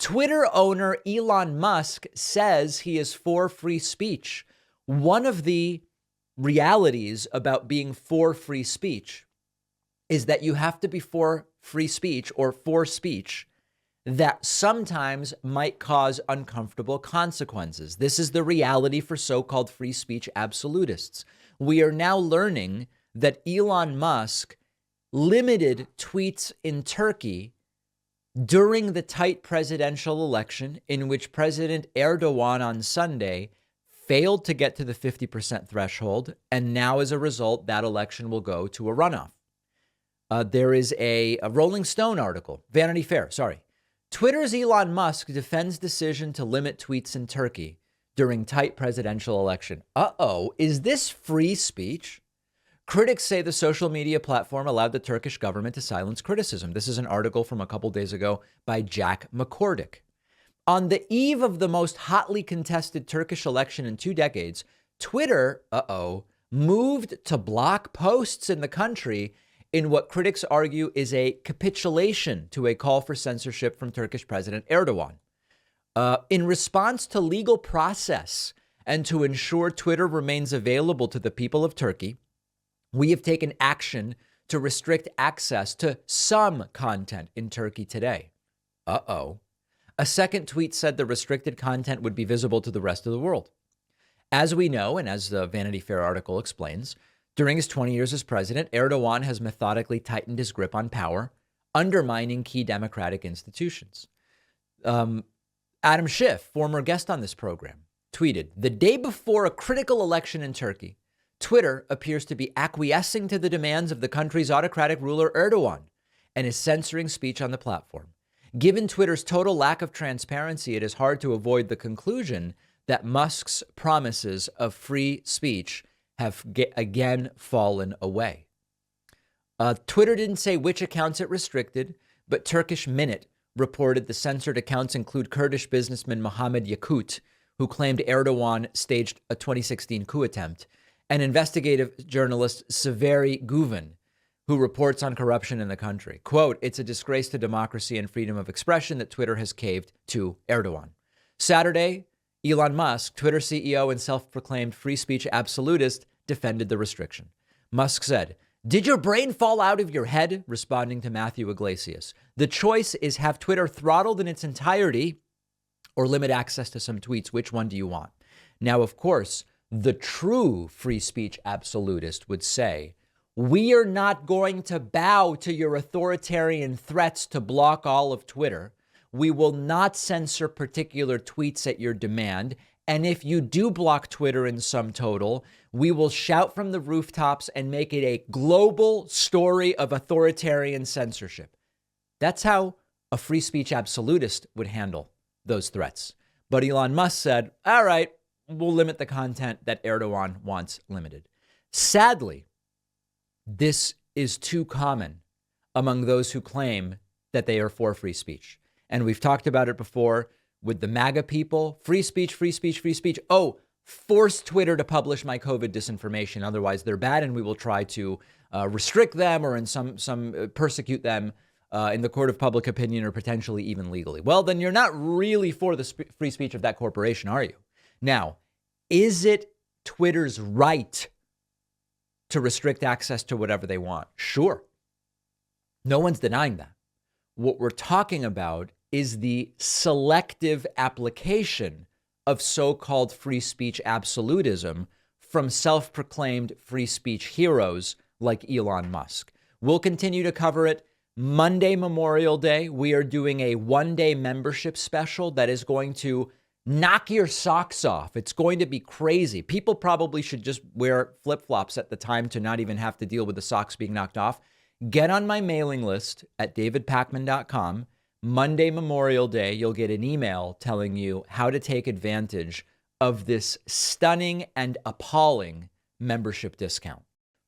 Twitter owner Elon Musk says he is for free speech. One of the realities about being for free speech is that you have to be for free speech or for speech that sometimes might cause uncomfortable consequences. This is the reality for so-called free speech absolutists. We are now learning that Elon Musk limited tweets in Turkey during the tight presidential election in which President Erdogan on Sunday failed to get to the 50% threshold. And now, as a result, that election will go to a runoff. There is a Rolling Stone article, Vanity Fair, sorry. Twitter's Elon Musk defends decision to limit tweets in Turkey during tight presidential election. Is this free speech? Critics say the social media platform allowed the Turkish government to silence criticism. This is an article from a couple days ago by Jack McCordick. On the eve of the most hotly contested Turkish election in 2 decades, Twitter, moved to block posts in the country in what critics argue is a capitulation to a call for censorship from Turkish President Erdogan. In response to legal process and to ensure Twitter remains available to the people of Turkey, we have taken action to restrict access to some content in Turkey today. A second tweet said the restricted content would be visible to the rest of the world. As we know, and as the Vanity Fair article explains, during his 20 years as president, Erdogan has methodically tightened his grip on power, undermining key democratic institutions. Adam Schiff, former guest on this program, tweeted, the day before a critical election in Turkey, Twitter appears to be acquiescing to the demands of the country's autocratic ruler Erdogan and is censoring speech on the platform. Given Twitter's total lack of transparency, it is hard to avoid the conclusion that Musk's promises of free speech have again fallen away. Twitter didn't say which accounts it restricted, but Turkish Minute reported the censored accounts include Kurdish businessman Mohammed Yakut, who claimed Erdogan staged a 2016 coup attempt, and investigative journalist Severi Guven, who reports on corruption in the country. Quote, it's a disgrace to democracy and freedom of expression that Twitter has caved to Erdogan. Saturday, Elon Musk, Twitter CEO and self-proclaimed free speech absolutist, defended the restriction. Musk said, did your brain fall out of your head? Responding to Matthew Iglesias. The choice is have Twitter throttled in its entirety or limit access to some tweets. Which one do you want? Now, of course, the true free speech absolutist would say, we are not going to bow to your authoritarian threats to block all of Twitter. We will not censor particular tweets at your demand. And if you do block Twitter in sum total, we will shout from the rooftops and make it a global story of authoritarian censorship. That's how a free speech absolutist would handle those threats. But Elon Musk said, all right, we'll limit the content that Erdogan wants limited. Sadly, this is too common among those who claim that they are for free speech. And we've talked about it before with the MAGA people. Free speech, free speech, free speech. Oh, force Twitter to publish my COVID disinformation. Otherwise, they're bad, and we will try to restrict them or in some persecute them in the court of public opinion or potentially even legally. Well, then you're not really for the free speech of that corporation, are you? Now, is it Twitter's right to restrict access to whatever they want? Sure. No one's denying that. What we're talking about is the selective application of so-called free speech absolutism from self-proclaimed free speech heroes like Elon Musk. We'll continue to cover it. Monday, Memorial Day, we are doing a one-day membership special that is going to knock your socks off. It's going to be crazy. People probably should just wear flip-flops at the time to not even have to deal with the socks being knocked off. Get on my mailing list at davidpakman.com. Monday, Memorial Day, you'll get an email telling you how to take advantage of this stunning and appalling membership discount.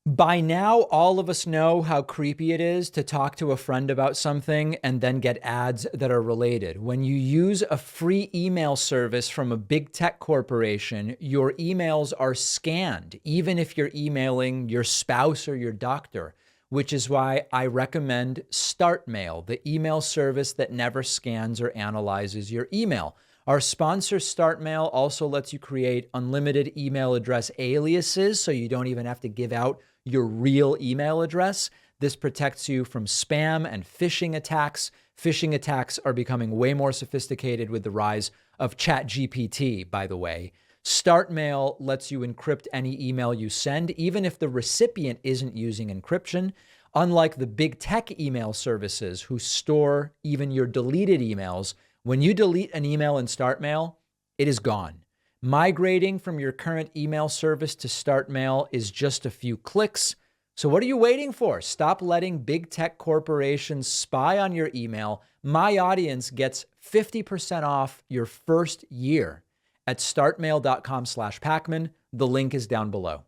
By now, all of us know how creepy it is to talk to a friend about something and then get ads that are related. When you use a free email service from a big tech corporation, your emails are scanned, even if you're emailing your spouse or your doctor. which is why I recommend StartMail, the email service that never scans or analyzes your email. Our sponsor, StartMail, also lets you create unlimited email address aliases, so you don't even have to give out your real email address. This protects you from spam and phishing attacks. Phishing attacks are becoming way more sophisticated with the rise of ChatGPT, by the way. StartMail lets you encrypt any email you send, even if the recipient isn't using encryption. Unlike the big tech email services who store even your deleted emails, when you delete an email in StartMail, it is gone. Migrating from your current email service to StartMail is just a few clicks. So what are you waiting for? Stop letting big tech corporations spy on your email. My audience gets 50% off your first year at startmail.com/Pacman. The link is down below.